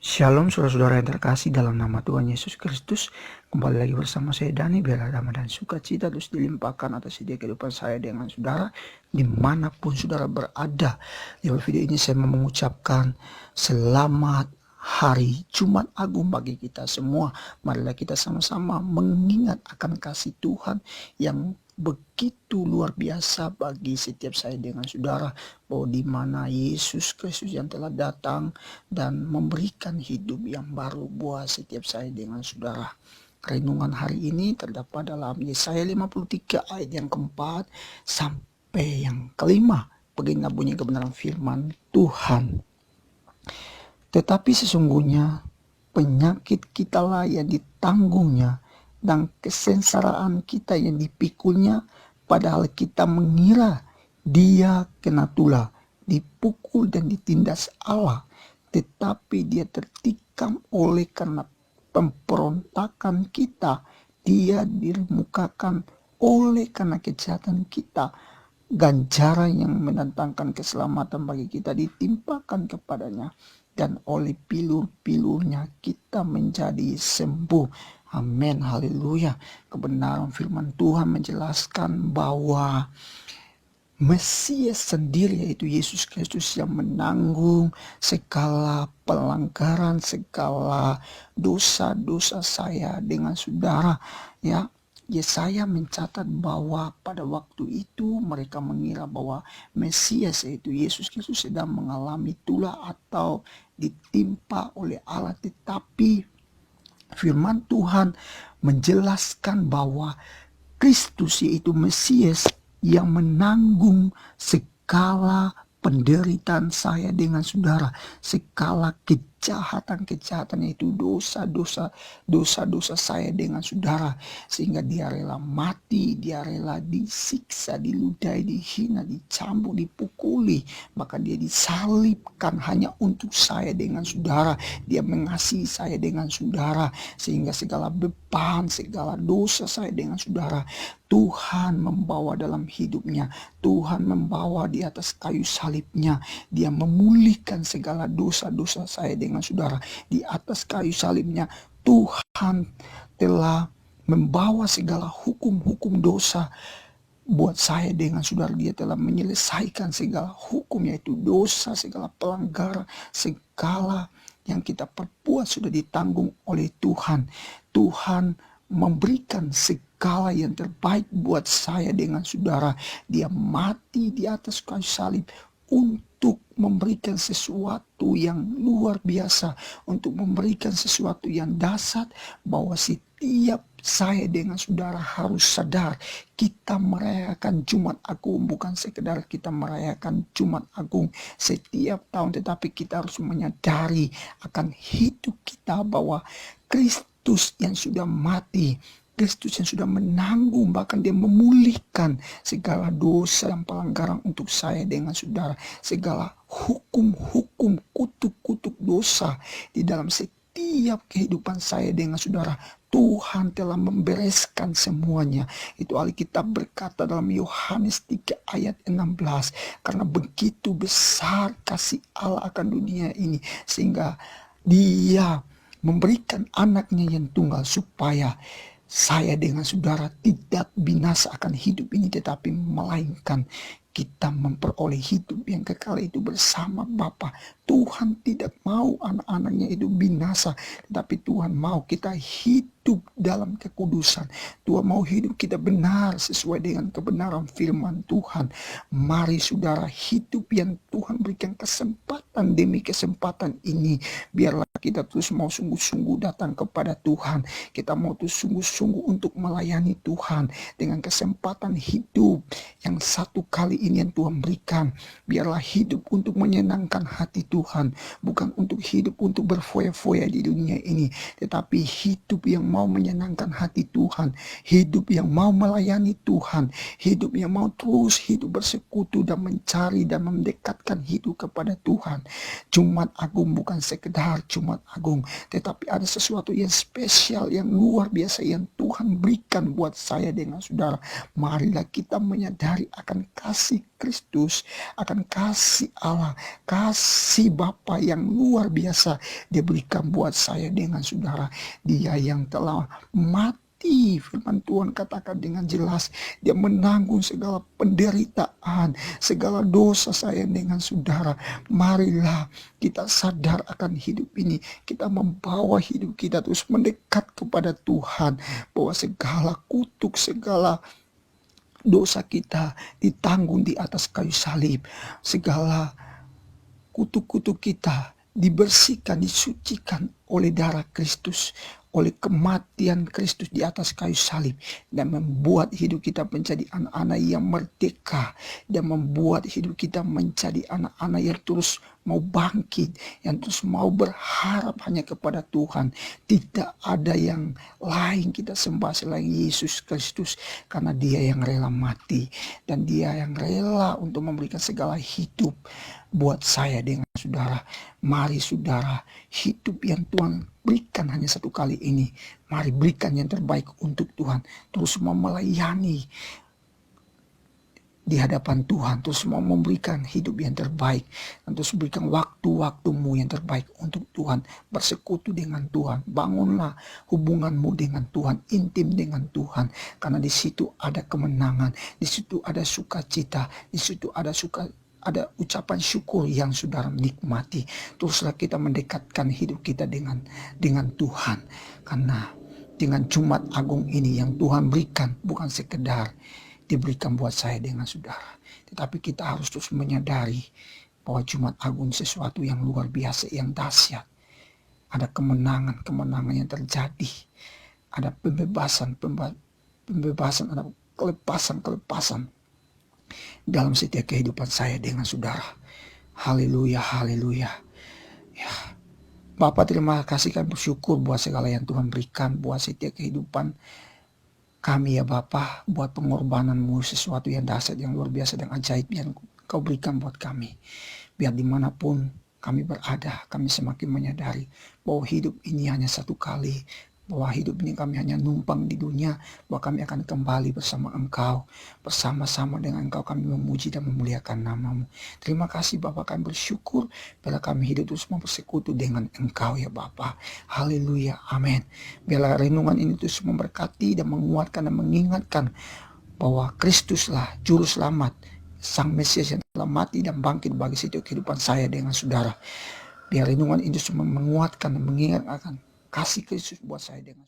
Shalom saudara-saudara yang terkasih dalam nama Tuhan Yesus Kristus. Kembali lagi bersama saya Dani. Biarlah damai dan sukacita terus dilimpahkan atas setiap kehidupan saya dengan saudara dimanapun saudara berada. Di video ini saya mau mengucapkan selamat hari Jumat Agung bagi kita semua. Marilah kita sama-sama mengingat akan kasih Tuhan yang begitu luar biasa bagi setiap saya dengan saudara, bahwa di mana Yesus Kristus yang telah datang dan memberikan hidup yang baru buat setiap saya dengan saudara. Renungan hari ini terdapat dalam Yesaya 53 ayat yang keempat sampai yang kelima. Beginilah bunyi kebenaran firman Tuhan. Tetapi sesungguhnya penyakit kitalah yang ditanggungnya, dan kesengsaraan kita yang dipikulnya, padahal kita mengira dia kena tulah, dipukul dan ditindas Allah, tetapi dia tertikam oleh karena pemberontakan kita, dia diremukakan oleh karena kejahatan kita. Ganjaran yang mendatangkan keselamatan bagi kita ditimpakan kepadanya, dan oleh pilur-pilurnya kita menjadi sembuh. Amin, haleluya. Kebenaran firman Tuhan menjelaskan bahwa Mesias sendiri, yaitu Yesus Kristus, yang menanggung segala pelanggaran, segala dosa-dosa saya dengan saudara. Ya, Yesaya mencatat bahwa pada waktu itu mereka mengira bahwa Mesias, yaitu Yesus Kristus, sedang mengalami tulah atau ditimpa oleh Allah. Tetapi firman Tuhan menjelaskan bahwa Kristus, yaitu Mesias, yang menanggung segala penderitaan saya dengan saudara, segala kejahatan-kejahatan, yaitu dosa-dosa saya dengan saudara, sehingga dia rela mati, dia rela disiksa, diludahi, dihina, dicambuk, dipukuli, bahkan dia disalibkan hanya untuk saya dengan saudara. Dia mengasihi saya dengan saudara, sehingga segala beban, segala dosa saya dengan saudara, Tuhan membawa dalam hidupnya. Tuhan membawa di atas kayu salibnya. Dia memulihkan segala dosa-dosa saya dengan saudara. Di atas kayu salibnya Tuhan telah membawa segala hukum-hukum dosa buat saya dengan saudara. Dia telah menyelesaikan segala hukum, yaitu dosa, segala pelanggaran, segala yang kita perbuat sudah ditanggung oleh Tuhan. Tuhan memberikan segala yang terbaik buat saya dengan saudara. Dia mati di atas kayu salib untuk memberikan sesuatu yang luar biasa, untuk memberikan sesuatu yang dahsyat, bahwa setiap saya dengan saudara harus sadar, kita merayakan Jumat Agung bukan sekedar kita merayakan Jumat Agung setiap tahun, tetapi kita harus menyadari akan hidup kita bahwa Kristus yang sudah mati, Kristus yang sudah menanggung, bahkan dia memulihkan segala dosa dan pelanggaran untuk saya dengan saudara. Segala hukum-hukum, kutuk-kutuk dosa di dalam setiap kehidupan saya dengan saudara, Tuhan telah membereskan semuanya. Itu Alkitab berkata dalam Yohanes 3 ayat 16, karena begitu besar kasih Allah akan dunia ini, sehingga dia memberikan anaknya yang tunggal, supaya saya dengan saudara tidak binasa akan hidup ini, tetapi melainkan kita memperoleh hidup yang kekal itu bersama Bapa. Tuhan tidak mau anak-anaknya itu binasa, tetapi Tuhan mau kita hidup dalam kekudusan. Tuhan mau hidup kita benar sesuai dengan kebenaran firman Tuhan. Mari saudara, hidup yang Tuhan berikan kesempatan demi kesempatan ini, biarlah kita terus mau sungguh-sungguh datang kepada Tuhan. Kita mau terus sungguh-sungguh untuk melayani Tuhan dengan kesempatan hidup yang satu kali ini yang Tuhan berikan. Biarlah hidup untuk menyenangkan hati Tuhan, bukan untuk hidup untuk berfoya-foya di dunia ini, tetapi hidup yang mau menyenangkan hati Tuhan, hidup yang mau melayani Tuhan, hidup yang mau terus hidup bersekutu dan mencari dan mendekatkan hidup kepada Tuhan. Jumat Agung bukan sekedar Jumat Jumat Agung, tetapi ada sesuatu yang spesial, yang luar biasa yang Tuhan berikan buat saya dengan saudara. Marilah kita menyadari akan kasih Kristus, akan kasih Allah, kasih Bapa yang luar biasa Dia berikan buat saya dengan saudara. Dia yang telah mati, firman Tuhan katakan dengan jelas, Dia menanggung segala penderitaan, segala dosa saya dengan saudara. Marilah kita sadar akan hidup ini, kita membawa hidup kita terus mendekat kepada Tuhan, bahwa segala kutuk, segala dosa kita ditanggung di atas kayu salib, segala kutuk-kutuk kita dibersihkan, disucikan oleh darah Kristus, oleh kematian Kristus di atas kayu salib, dan membuat hidup kita menjadi anak-anak yang merdeka, dan membuat hidup kita menjadi anak-anak yang terus mau bangkit, yang terus mau berharap hanya kepada Tuhan. Tidak ada yang lain kita sembah selain Yesus Kristus, karena Dia yang rela mati, dan Dia yang rela untuk memberikan segala hidup buat saya dengan saudara. Mari saudara, hidup yang Tuhan berikan hanya satu kali ini, mari berikan yang terbaik untuk Tuhan. Terus mau melayani di hadapan Tuhan, terus mau memberikan hidup yang terbaik, dan terus berikan waktu-waktumu yang terbaik untuk Tuhan. Bersekutu dengan Tuhan, bangunlah hubunganmu dengan Tuhan, intim dengan Tuhan, karena di situ ada kemenangan, di situ ada sukacita, di situ ada ucapan syukur yang saudara nikmati. Teruslah kita mendekatkan hidup kita dengan Tuhan, karena dengan Jumat Agung ini yang Tuhan berikan bukan sekedar diberikan buat saya dengan saudara, tetapi kita harus terus menyadari bahwa Jumat Agung sesuatu yang luar biasa, yang dahsyat. Ada kemenangan yang terjadi, ada pembebasan, ada kelepasan dalam setiap kehidupan saya dengan saudara. Haleluya, haleluya. Ya, Bapak, terima kasih, kami bersyukur buat segala yang Tuhan berikan buat setiap kehidupan kami ya Bapak, buat pengorbanan-Mu, sesuatu yang dahsyat, yang luar biasa dan ajaib yang Kau berikan buat kami. Biar dimanapun kami berada, kami semakin menyadari bahwa hidup ini hanya satu kali, bahwa hidup ini kami hanya numpang di dunia, bahwa kami akan kembali bersama Engkau, bersama-sama dengan Engkau kami memuji dan memuliakan nama-Mu. Terima kasih Bapak, kami bersyukur bila kami hidup terus mempersekutu dengan Engkau ya Bapak. Haleluya, amin. Biarlah renungan ini terus memberkati dan menguatkan dan mengingatkan bahwa Kristuslah Juru Selamat, Sang Mesias yang telah mati dan bangkit bagi setiap kehidupan saya dengan saudara. Biar renungan ini terus menguatkan dan mengingatkan kasih Kristus buat saya dengan